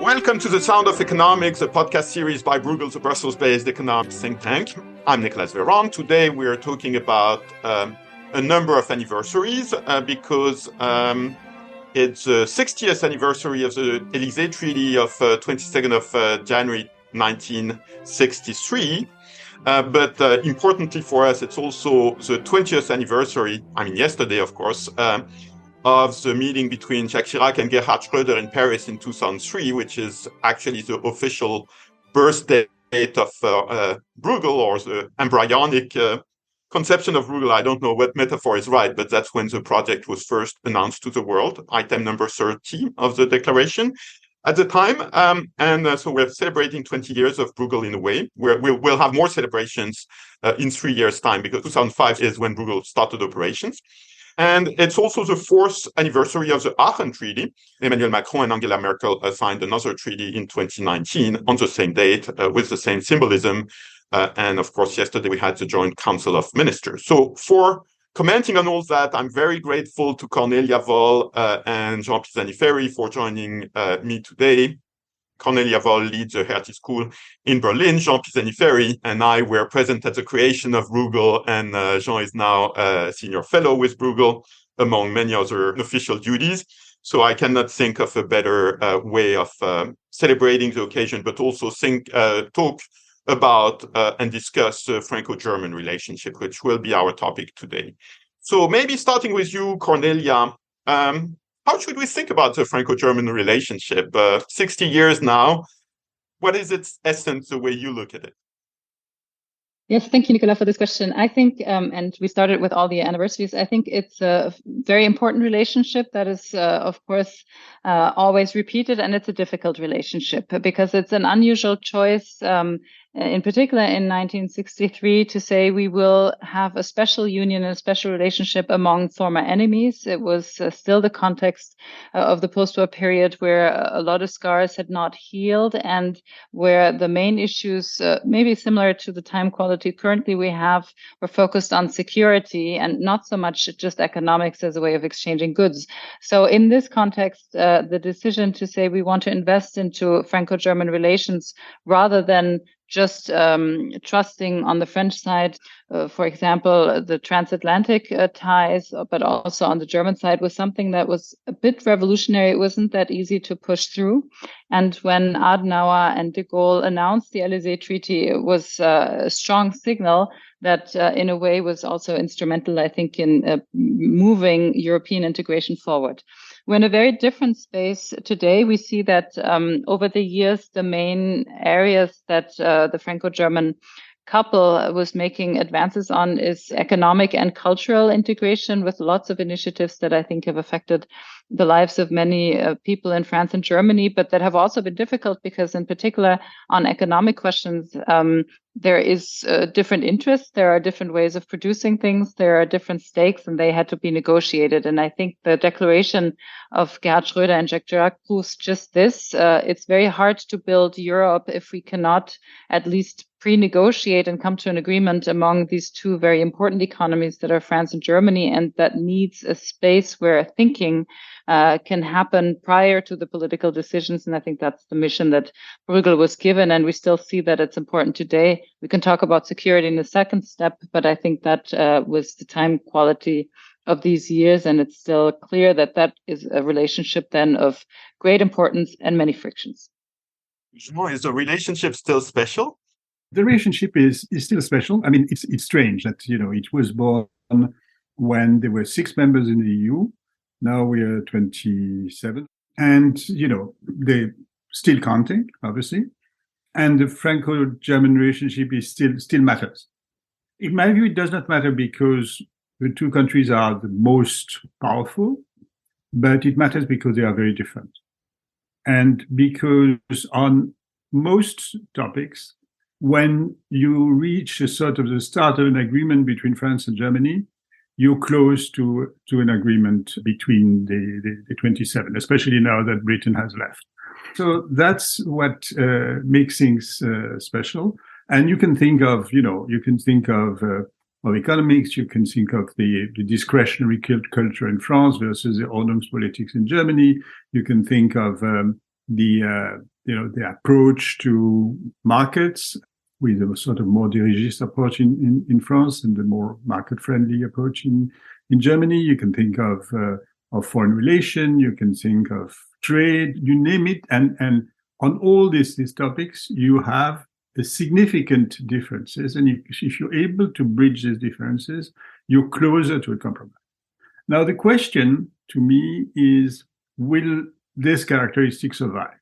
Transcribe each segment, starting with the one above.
Welcome to The Sound of Economics, a podcast series by Bruegel, the Brussels-based economics think tank. I'm Nicolas Véron. Today we are talking about a number of anniversaries because it's the 60th anniversary of the Élysée Treaty of 22nd of January 1963. But importantly for us, it's also the 20th anniversary, yesterday, of course, of the meeting between Jacques Chirac and Gerhard Schröder in Paris in 2003, which is actually the official birth date of Bruegel, or the embryonic conception of Bruegel. I don't know what metaphor is right, but that's when the project was first announced to the world, item number 30 of the declaration at the time. So we're celebrating 20 years of Bruegel in a way. We'll have more celebrations in 3 years' time, because 2005 is when Bruegel started operations. And it's also the 4th anniversary of the Aachen Treaty. Emmanuel Macron and Angela Merkel signed another treaty in 2019 on the same date with the same symbolism. And of course, yesterday we had the Joint Council of Ministers. So for commenting on all that, I'm very grateful to Cornelia Woll and Jean Pisani-Ferry for joining me today. Cornelia Woll leads the Hertie School in Berlin. Jean Pisani-Ferry and I were present at the creation of Bruegel, and Jean is now a senior fellow with Bruegel, among many other official duties. So I cannot think of a better way of celebrating the occasion, but also talk about and discuss the Franco-German relationship, which will be our topic today. So maybe starting with you, Cornelia, how should we think about the Franco-German relationship? 60 years now, what is its essence, the way you look at it? Yes, thank you, Nicolas, for this question. I think, and we started with all the anniversaries, I think it's a very important relationship that is, of course, always repeated, and it's a difficult relationship because it's an unusual choice, in particular in 1963, to say we will have a special union, a special relationship among former enemies. It was still the context of the post-war period where a lot of scars had not healed, and where the main issues, maybe similar to the time quality currently we have, were focused on security and not so much just economics as a way of exchanging goods. So in this context, the decision to say we want to invest into Franco-German relations rather than just trusting on the French side, for example, the transatlantic ties, but also on the German side, was something that was a bit revolutionary. It wasn't that easy to push through. And when Adenauer and de Gaulle announced the Élysée Treaty, it was a strong signal that in a way was also instrumental, I think, in moving European integration forward. We're in a very different space today. We see that over the years, the main areas that the Franco-German couple was making advances on is economic and cultural integration, with lots of initiatives that I think have affected the lives of many people in France and Germany, but that have also been difficult because, in particular, on economic questions, there is different interests, there are different ways of producing things, there are different stakes, and they had to be negotiated. And I think the declaration of Gerhard Schröder and Jacques Chirac proves just this. It's very hard to build Europe if we cannot at least pre-negotiate and come to an agreement among these two very important economies that are France and Germany, and that needs a space where thinking can happen prior to the political decisions. And I think that's the mission that Bruegel was given, and we still see that it's important today. We can talk about security in the second step, but I think that was the time quality of these years, and it's still clear that that is a relationship then of great importance and many frictions. Is the relationship still special? The relationship is still special. I mean, it's strange that, it was born when there were 6 members in the EU. Now we are 27. And, they're still counting, obviously. And the Franco-German relationship is still matters. In my view, it does not matter because the two countries are the most powerful, but it matters because they are very different. And because on most topics, when you reach a sort of the start of an agreement between France and Germany, you're close to an agreement between the 27, especially now that Britain has left. So that's what makes things special. And you can think of, of economics. You can think of the discretionary culture in France versus the Ordnungspolitik in Germany. You can think of the approach to markets with a sort of more dirigist approach in France and the more market-friendly approach in Germany. You can think of foreign relation. You can think of trade. You name it, and on all these topics, you have significant differences. And if you're able to bridge these differences, you're closer to a compromise. Now, the question to me is, will this characteristic survive?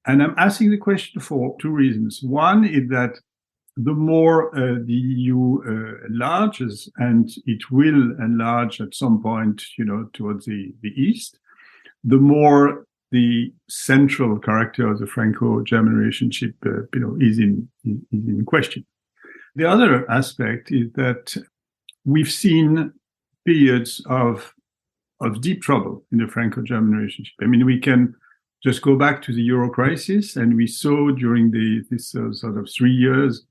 And I'm asking the question for two reasons. One is that the more the EU enlarges, and it will enlarge at some point, towards the east, the more the central character of the Franco-German relationship, is in question. The other aspect is that we've seen periods of deep trouble in the Franco-German relationship. I mean, we can just go back to the Euro crisis, and we saw during this sort of 3 years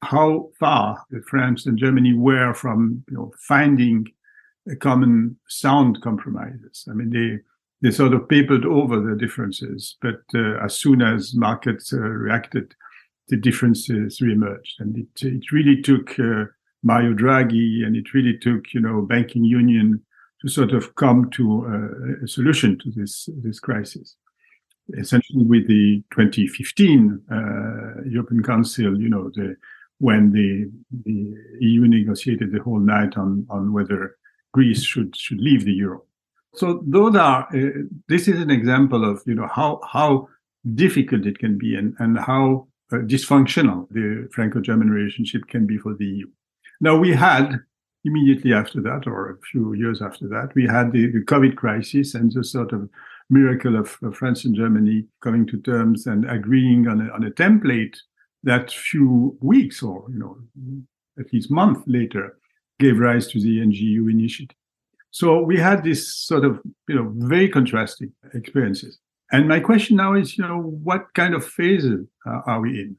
how far France and Germany were from finding a common sound compromises. I mean, they sort of papered over the differences, but as soon as markets reacted, the differences reemerged. And it really took Mario Draghi, and it really took banking union to sort of come to a solution to this crisis. Essentially, with the 2015 European Council, when the EU negotiated the whole night on whether Greece should leave the euro. So those are. This is an example of how difficult it can be, and how dysfunctional the Franco-German relationship can be for the EU. Now, we had immediately after that, or a few years after that, we had the COVID crisis and the sort of miracle of France and Germany coming to terms and agreeing on a template that few weeks or at least month later gave rise to the NGU initiative. So we had this sort of very contrasting experiences. And my question now is, what kind of phases are we in?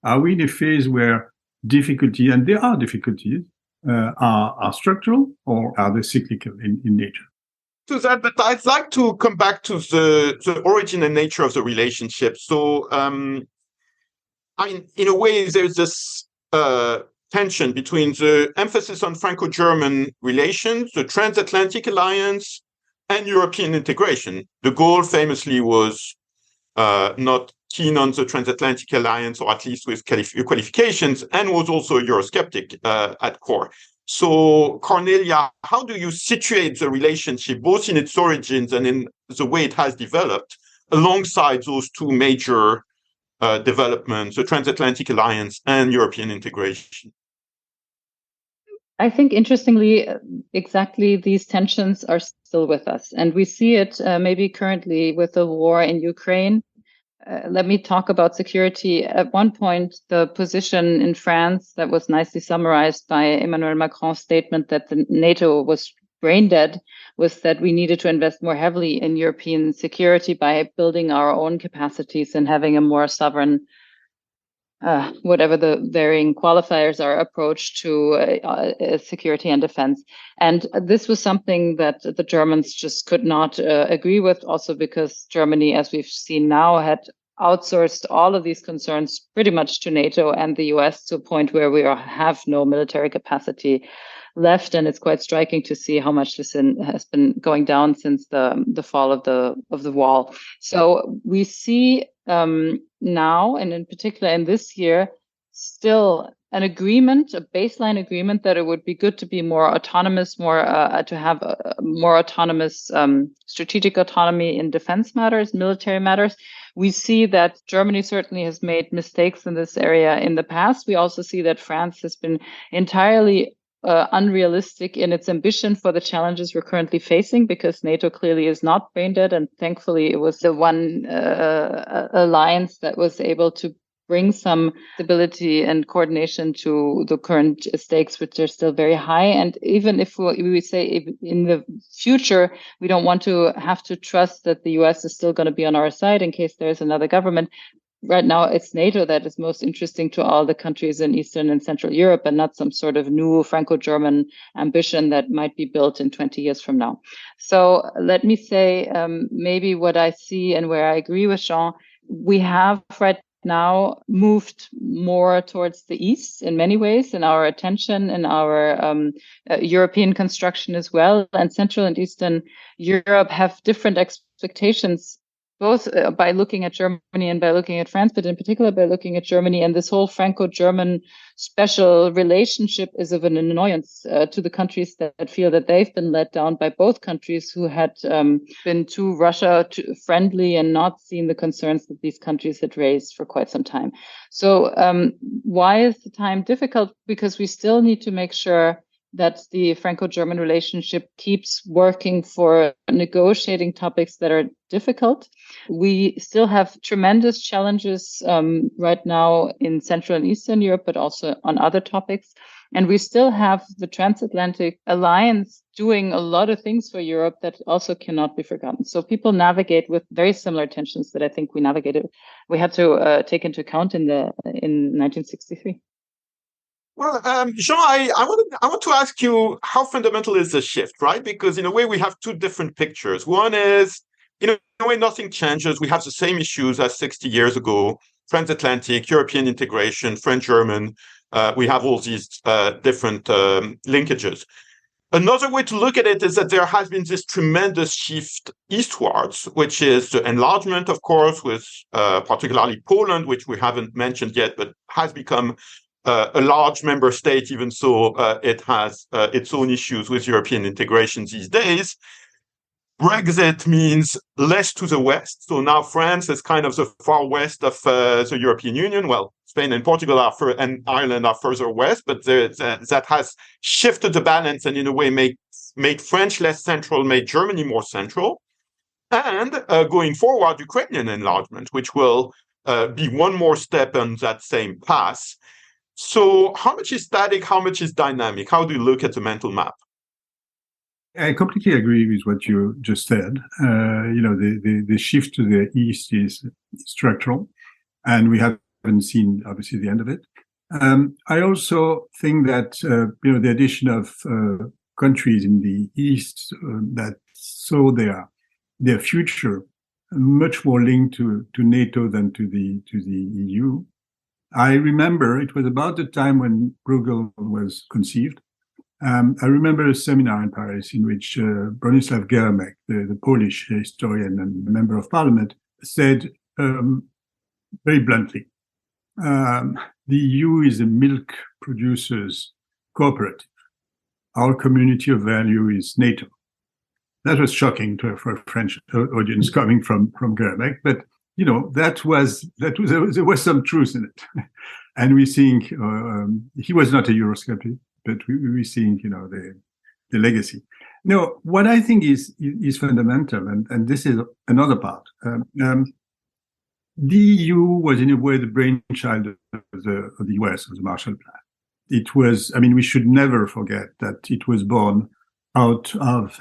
Are we in a phase where difficulty, and there are difficulties, are structural, or are they cyclical in nature? To that, but I'd like to come back to the origin and nature of the relationship. So, in a way, there's this tension between the emphasis on Franco-German relations, the transatlantic alliance, and European integration. De Gaulle famously was not keen on the transatlantic alliance, or at least with qualifications, and was also a Eurosceptic at core. So, Cornelia, how do you situate the relationship, both in its origins and in the way it has developed, alongside those two major developments, the transatlantic alliance and European integration? I think, interestingly, exactly these tensions are still with us. And we see it maybe currently with the war in Ukraine. Let me talk about security. At one point, the position in France that was nicely summarized by Emmanuel Macron's statement that the NATO was brain dead was that we needed to invest more heavily in European security by building our own capacities and having a more sovereign, whatever the varying qualifiers are, approach to security and defense. And this was something that the Germans just could not agree with, also because Germany, as we've seen now, had outsourced all of these concerns pretty much to NATO and the US, to a point where we have no military capacity left. And it's quite striking to see how much this has been going down since the fall of the wall. So we see now, and in particular in this year, still an agreement, a baseline agreement, that it would be good to be more autonomous, to have a more autonomous strategic autonomy in defense matters, military matters. We see that Germany certainly has made mistakes in this area in the past. We also see that France has been entirely unrealistic in its ambition for the challenges we're currently facing, because NATO clearly is not brain dead. And thankfully, it was the one alliance that was able to bring some stability and coordination to the current stakes, which are still very high. And even if we say in the future, we don't want to have to trust that the US is still going to be on our side in case there's another government, right now it's NATO that is most interesting to all the countries in Eastern and Central Europe, and not some sort of new Franco-German ambition that might be built in 20 years from now. So let me say maybe what I see and where I agree with Jean, we have right now moved more towards the east in many ways in our attention, in our European construction as well. And Central and Eastern Europe have different expectations, both by looking at Germany and by looking at France, but in particular by looking at Germany. And this whole Franco-German special relationship is of an annoyance to the countries that feel that they've been let down by both countries who had been too Russia friendly and not seen the concerns that these countries had raised for quite some time. So why is the time difficult? Because we still need to make sure that the Franco-German relationship keeps working for negotiating topics that are difficult. We still have tremendous challenges right now in Central and Eastern Europe, but also on other topics. And we still have the transatlantic alliance doing a lot of things for Europe that also cannot be forgotten. So people navigate with very similar tensions that I think we had to take into account in 1963. Well, Jean, I want to ask you, how fundamental is the shift, right? Because in a way, we have two different pictures. One is, in a way, nothing changes. We have the same issues as 60 years ago: transatlantic, European integration, French-German. We have all these different linkages. Another way to look at it is that there has been this tremendous shift eastwards, which is the enlargement, of course, with particularly Poland, which we haven't mentioned yet, but has become a large member state, even so it has its own issues with European integration these days. Brexit means less to the west. So now France is kind of the far west of the European Union. Well, Spain and Portugal and Ireland are further west, but that has shifted the balance and in a way made France less central, made Germany more central. And going forward, Ukrainian enlargement, which will be one more step on that same path. So how much is static? How much is dynamic? How do you look at the mental map? I completely agree with what you just said. The shift to the east is structural, and we haven't seen, obviously, the end of it. I also think that, the addition of countries in the east that saw their future much more linked to NATO than to the EU. I remember it was about the time when Bruegel was conceived. I remember a seminar in Paris in which Bronisław Gerhard, the Polish historian and member of parliament, said very bluntly, the EU is a milk producers cooperative. Our community of value is NATO. That was shocking for a French audience coming from Gerhard, but there was some truth in it. And we're seeing, he was not a Eurosceptic, but we're seeing, the legacy. No, what I think is fundamental, and this is another part. The EU was in a way the brainchild of the US, of the Marshall Plan. It was, we should never forget that it was born out of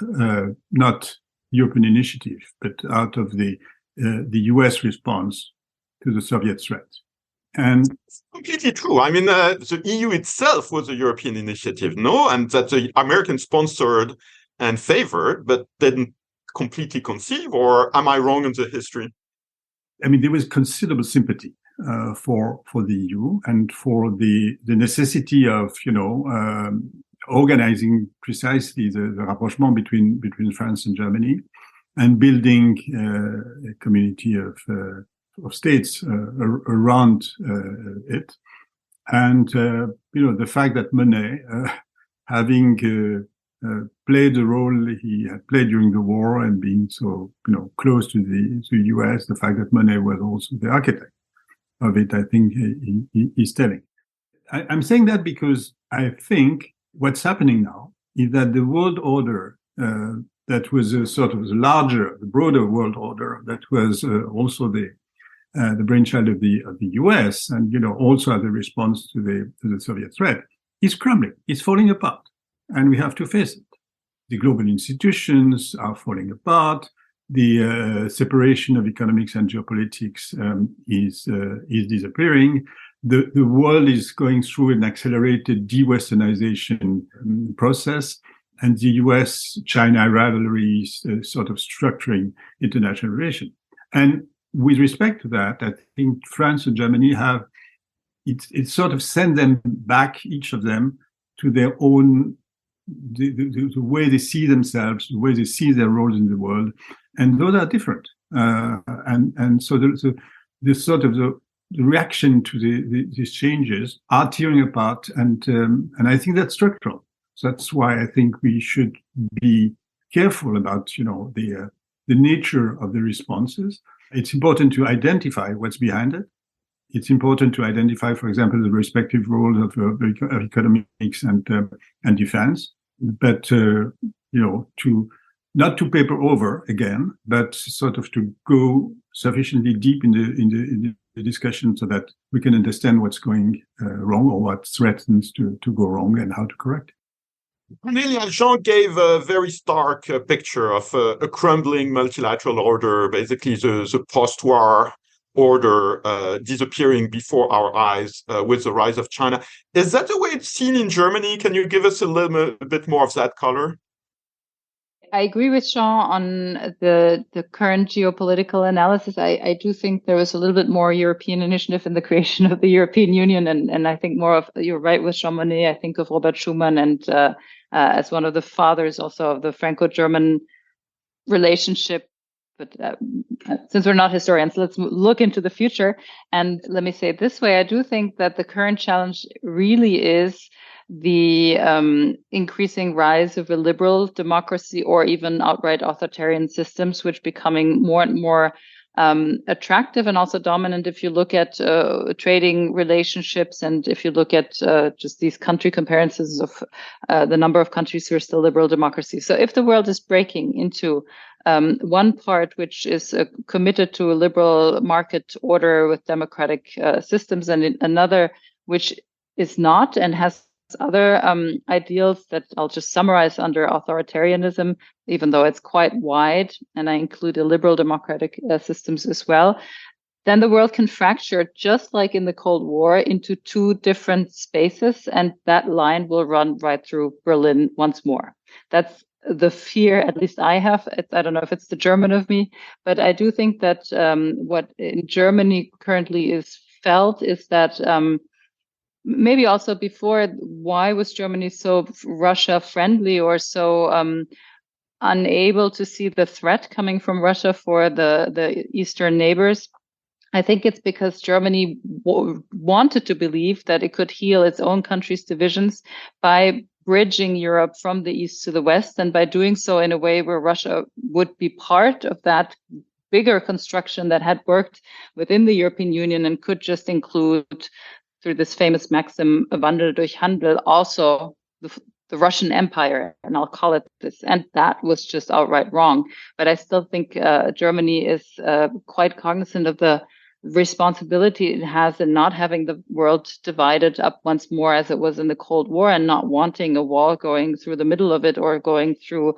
not European initiative, but out of the US response to the Soviet threat. And it's completely true. The EU itself was a European initiative, no? And that the Americans sponsored and favored, but didn't completely conceive, or am I wrong in the history? There was considerable sympathy for the EU and for the necessity of, organizing precisely the rapprochement between France and Germany, and building a community of states around it. And, the fact that Monet, having played the role he had played during the war and being so, close to the US, the fact that Monet was also the architect of it, I think is telling. I'm saying that because I think what's happening now is that the world order that was a sort of the broader world order that was also the brainchild of the US, and also as a response to the Soviet threat, is crumbling. It's falling apart, and we have to face it. The global institutions are falling apart. the separation of economics and geopolitics is disappearing. The world is going through an accelerated de-Westernization process, and the US-China rivalry is sort of structuring international relations. And with respect to that, I think France and Germany have it sort of send them back, each of them, to their own the way they see themselves, the way they see their roles in the world, and those are different. And so the sort of the reaction to these changes are tearing apart, and I think that's structural. So that's why I think we should be careful about the nature of the responses. It's important to identify what's behind it. It's important to identify, for example, the respective roles of economics and defense, but to not to paper over again, but sort of to go sufficiently deep in the discussion so that we can understand what's going wrong or what threatens to go wrong and how to correct it. Cornelia, Jean gave a very stark picture of a crumbling multilateral order, basically the post-war order disappearing before our eyes with the rise of China. Is that the way it's seen in Germany? Can you give us a bit more of that color? I agree with Jean on the current geopolitical analysis. I do think there was a little bit more European initiative in the creation of the European Union. And I think more of, you're right with Jean Monnet, I think of Robert Schuman and as one of the fathers also of the Franco-German relationship. But since we're not historians, let's look into the future. And let me say it this way. I do think that the current challenge really is the increasing rise of a liberal democracy or even outright authoritarian systems, which becoming more and more attractive and also dominant if you look at trading relationships and if you look at just these country comparisons of the number of countries who are still liberal democracies. So if the world is breaking into one part which is committed to a liberal market order with democratic systems and another which is not and has other ideals that I'll just summarize under authoritarianism, even though it's quite wide, and I include illiberal democratic systems as well, then the world can fracture, just like in the Cold War, into two different spaces, and that line will run right through Berlin once more. That's the fear, at least I have. I don't know if it's the German of me, but I do think that what in Germany currently is felt is that maybe also before, why was Germany so Russia friendly or so unable to see the threat coming from Russia for the Eastern neighbors? I think it's because Germany wanted to believe that it could heal its own country's divisions by bridging Europe from the east to the west, and by doing so in a way where Russia would be part of that bigger construction that had worked within the European Union and could just include, through this famous maxim, Wandel durch Handel, also the Russian Empire, and I'll call it this. And that was just outright wrong. But I still think Germany is quite cognizant of the responsibility it has in not having the world divided up once more as it was in the Cold War, and not wanting a wall going through the middle of it or going through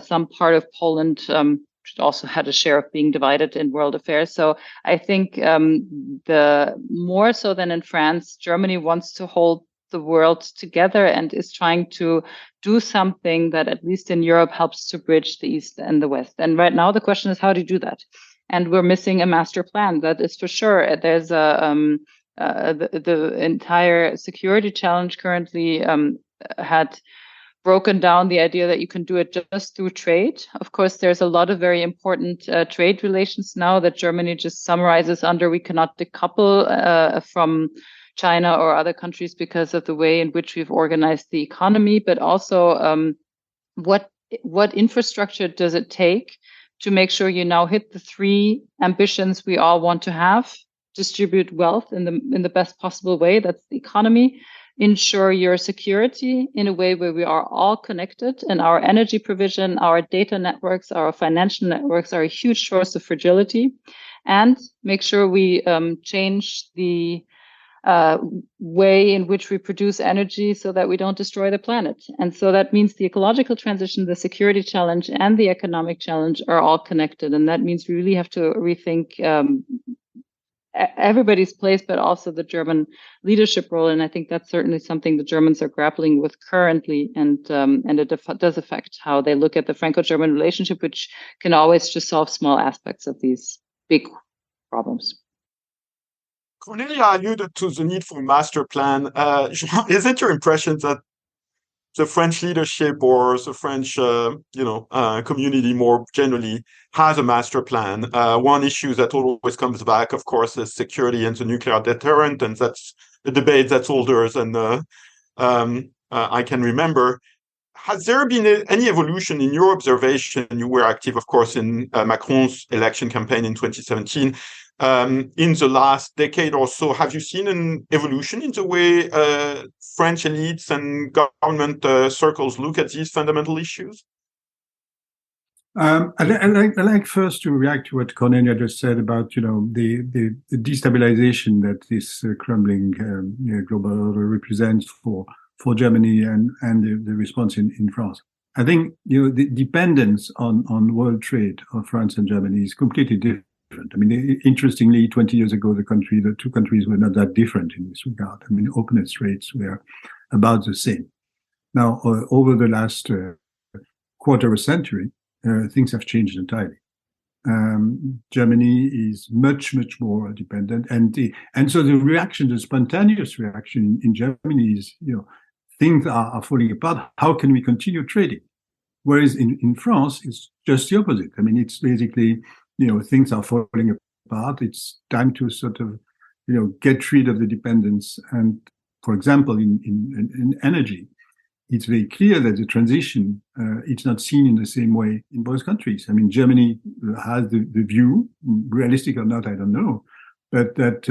some part of Poland, which also had a share of being divided in world affairs. So I think the more so than in France, Germany wants to hold the world together and is trying to do something that, at least in Europe, helps to bridge the East and the West. And right now the question is, how do you do that? And we're missing a master plan, that is for sure. There's the entire security challenge currently had broken down the idea that you can do it just through trade. Of course, there's a lot of very important trade relations now that Germany just summarizes under we cannot decouple from China or other countries because of the way in which we've organized the economy, but also what infrastructure does it take to make sure you now hit the three ambitions we all want to have: distribute wealth in the best possible way, that's the economy; ensure your security in a way where we are all connected, and our energy provision, our data networks, our financial networks are a huge source of fragility; and make sure we change the way in which we produce energy so that we don't destroy the planet. And so that means the ecological transition, the security challenge, and the economic challenge are all connected. And that means we really have to rethink everybody's place, but also the German leadership role. And I think that's certainly something the Germans are grappling with currently. And it does affect how they look at the Franco-German relationship, which can always just solve small aspects of these big problems. Cornelia alluded to the need for a master plan. Is it your impression that the French leadership or the French, community more generally has a master plan? One issue that always comes back, of course, is security and the nuclear deterrent, and that's a debate that's older than I can remember. Has there been any evolution in your observation? You were active, of course, in Macron's election campaign in 2017. In the last decade or so, have you seen an evolution in the way French elites and government circles look at these fundamental issues? I like first to react to what Cornelia just said about the destabilization that this crumbling global order represents for Germany and the response in France. I think the dependence on world trade of France and Germany is completely different. I mean, interestingly, 20 years ago, the two countries were not that different in this regard. I mean, openness rates were about the same. Now, over the last quarter of a century, things have changed entirely. Germany is much, much more dependent, and so the reaction, the spontaneous reaction in Germany is, things are falling apart. How can we continue trading? Whereas in France, it's just the opposite. I mean, it's basically, things are falling apart. It's time to sort of, get rid of the dependence. And for example, in energy, it's very clear that the transition, it's not seen in the same way in both countries. I mean, Germany has the view, realistic or not, I don't know, but that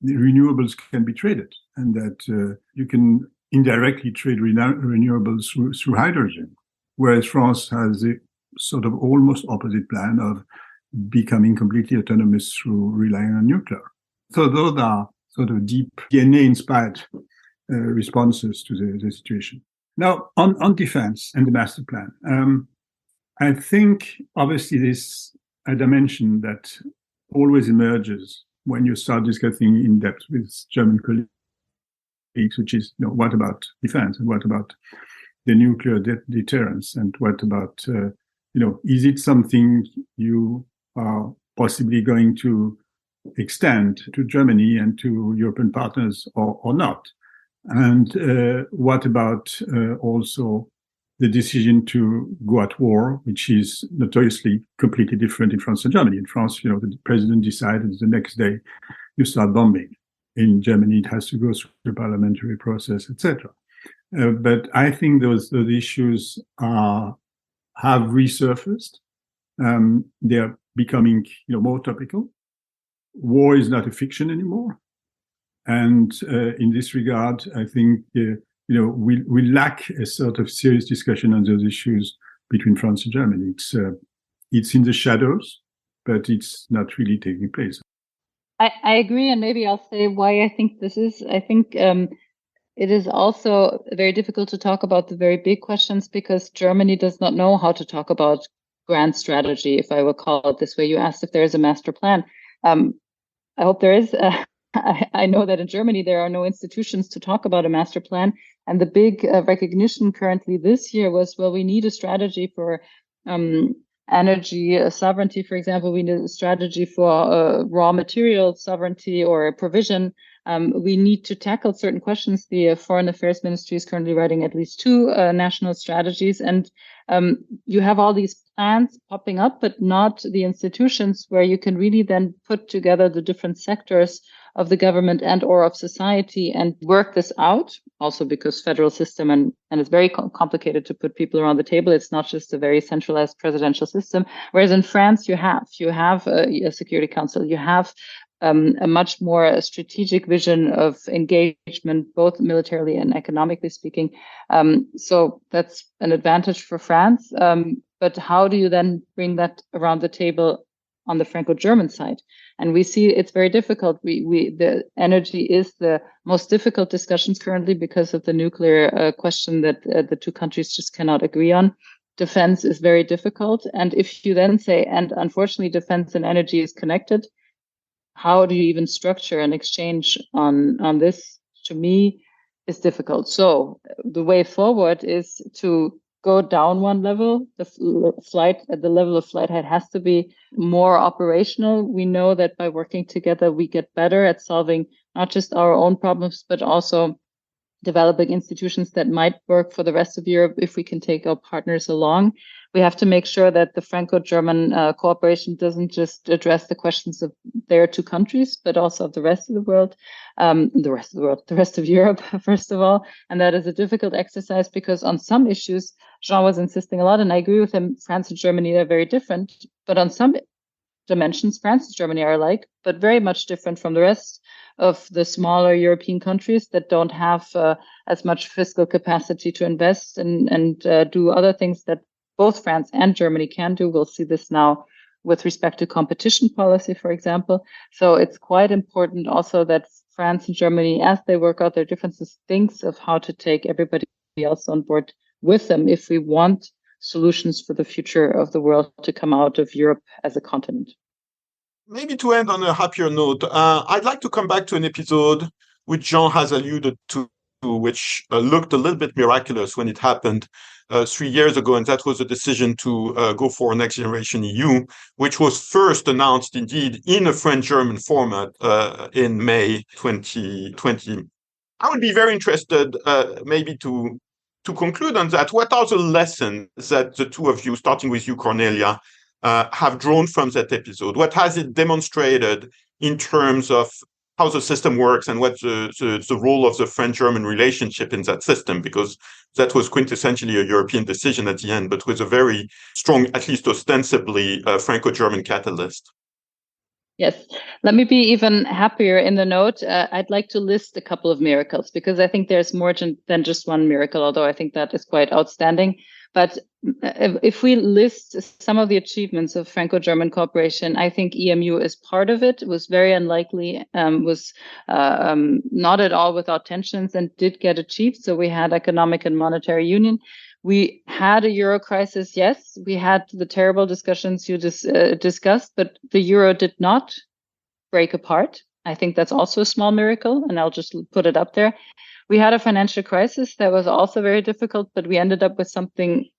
renewables can be traded and that you can indirectly trade renewables through hydrogen, whereas France has a sort of almost opposite plan of becoming completely autonomous through relying on nuclear. So those are sort of deep DNA-inspired responses to the situation. Now, on defense and the master plan, I think obviously this a dimension that always emerges when you start discussing in depth with German colleagues, which is, what about defense and what about the nuclear deterrence and what about, is it something you are possibly going to extend to Germany and to European partners or not? And what about also the decision to go at war, which is notoriously completely different in France and Germany? In France, the president decided the next day you start bombing. In Germany, it has to go through the parliamentary process, etc. But I think those issues have resurfaced. They're becoming, more topical. War is not a fiction anymore, and in this regard, I think we lack a sort of serious discussion on those issues between France and Germany. It's in the shadows, but it's not really taking place. I agree, and maybe I'll say why I think this is. I think it is also very difficult to talk about the very big questions because Germany does not know how to talk about grand strategy, if I will call it this way. You asked if there is a master plan. I hope there is. I know that in Germany, there are no institutions to talk about a master plan. And the big recognition currently this year was, well, we need a strategy for energy sovereignty, for example. We need a strategy for raw material sovereignty or provision. We need to tackle certain questions. The Foreign Affairs Ministry is currently writing at least 2 national strategies. And you have all these plans popping up, but not the institutions where you can really then put together the different sectors of the government and or of society and work this out. Also because federal system and it's very complicated to put people around the table. It's not just a very centralized presidential system. Whereas in France, you have a Security Council, you have a much more strategic vision of engagement, both militarily and economically speaking. So that's an advantage for France. But how do you then bring that around the table on the Franco-German side. And we see it's very difficult. The energy is the most difficult discussions currently because of the nuclear question that the two countries just cannot agree on. Defense is very difficult. And if you then say, and unfortunately, defense and energy is connected, how do you even structure an exchange on this? To me, is difficult. So the way forward is to go down one level. The flight at the level of flight head has to be more operational. We know that by working together, we get better at solving not just our own problems, but also developing institutions that might work for the rest of Europe if we can take our partners along. We have to make sure that the Franco-German cooperation doesn't just address the questions of their two countries, but also of the rest of the world, the rest of Europe, first of all. And that is a difficult exercise because on some issues, Jean was insisting a lot, and I agree with him, France and Germany are very different. But on some dimensions, France and Germany are alike, but very much different from the rest of the smaller European countries that don't have as much fiscal capacity to invest and do other things that both France and Germany can do. We'll see this now with respect to competition policy, for example. So it's quite important also that France and Germany, as they work out their differences, thinks of how to take everybody else on board with them if we want solutions for the future of the world to come out of Europe as a continent. Maybe to end on a happier note, I'd like to come back to an episode which Jean has alluded to, which looked a little bit miraculous when it happened 3 years ago, and that was a decision to go for a next generation EU, which was first announced indeed in a French-German format in May 2020. I would be very interested maybe to conclude on that. What are the lessons that the two of you, starting with you, Cornelia, have drawn from that episode? What has it demonstrated in terms of how the system works and what the role of the French-German relationship in that system? Because that was quintessentially a European decision at the end, but with a very strong, at least ostensibly, Franco-German catalyst. Yes, let me be even happier in the note. I'd like to list a couple of miracles because I think there's more than just one miracle, although I think that is quite outstanding. But if we list some of the achievements of Franco-German cooperation, I think EMU is part of it. It was very unlikely, was not at all without tensions and did get achieved. So we had economic and monetary union. We had a euro crisis, yes. We had the terrible discussions you discussed, but the euro did not break apart. I think that's also a small miracle, and I'll just put it up there. We had a financial crisis that was also very difficult, but we ended up with something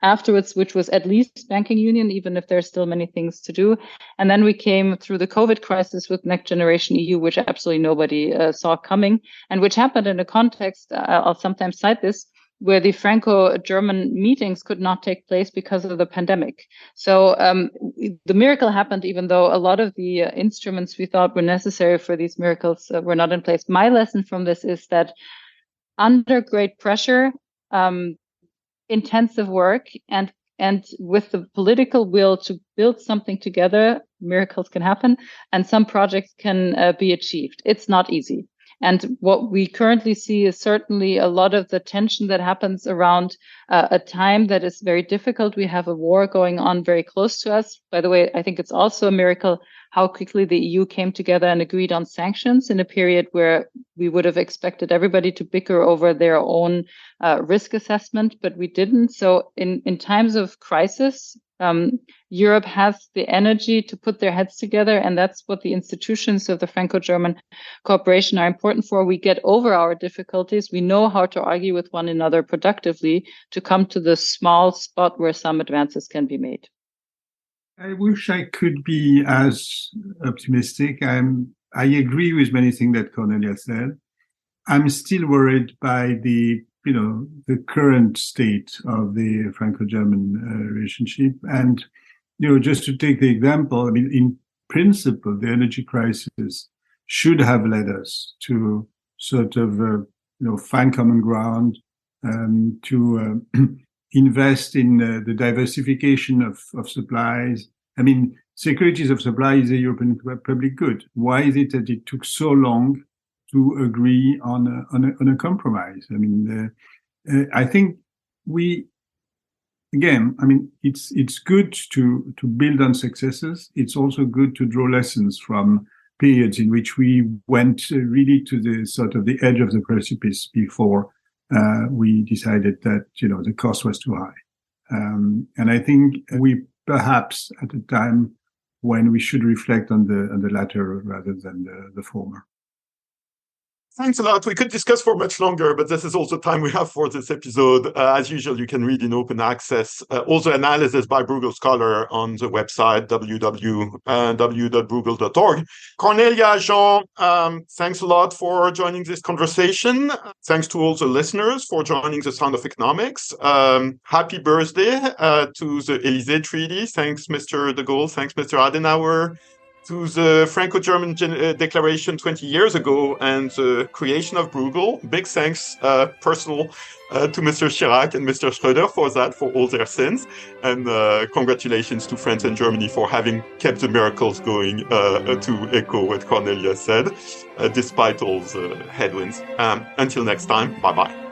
afterwards, which was at least banking union, even if there's still many things to do. And then we came through the COVID crisis with Next Generation EU, which absolutely nobody saw coming, and which happened in a context, I'll sometimes cite this, where the Franco-German meetings could not take place because of the pandemic. So the miracle happened, even though a lot of the instruments we thought were necessary for these miracles were not in place. My lesson from this is that under great pressure, intensive work, and with the political will to build something together, miracles can happen, and some projects can be achieved. It's not easy. And what we currently see is certainly a lot of the tension that happens around a time that is very difficult. We have a war going on very close to us. By the way, I think it's also a miracle how quickly the EU came together and agreed on sanctions in a period where we would have expected everybody to bicker over their own risk assessment, but we didn't. So in times of crisis, Europe has the energy to put their heads together, and that's what the institutions of the Franco-German cooperation are important for. We get over our difficulties. We know how to argue with one another productively to come to the small spot where some advances can be made. I wish I could be as optimistic. I agree with many things that Cornelia said. I'm still worried by the current state of the Franco-German relationship. And, just to take the example, I mean, in principle, the energy crisis should have led us to sort of, find common ground, to invest in the diversification of supplies. I mean, securities of supply is a European public good. Why is it that it took so long to agree on a compromise? I mean, I think we again, I mean, it's good to build on successes. It's also good to draw lessons from periods in which we went really to the sort of the edge of the precipice before we decided that, the cost was too high. And I think we perhaps at a time when we should reflect on the latter rather than the former. Thanks a lot. We could discuss for much longer, but this is also time we have for this episode. As usual, you can read in open access all the analysis by Bruegel Scholar on the website www.bruegel.org. Cornelia, Jean, thanks a lot for joining this conversation. Thanks to all the listeners for joining the Sound of Economics. Happy birthday to the Élysée Treaty. Thanks, Mr. de Gaulle. Thanks, Mr. Adenauer. To the Franco-German declaration 20 years ago and the creation of Bruegel. Big thanks personal to Mr. Chirac and Mr. Schröder for that, for all their sins. And congratulations to France and Germany for having kept the miracles going, to echo what Cornelia said, despite all the headwinds. Until next time, bye-bye.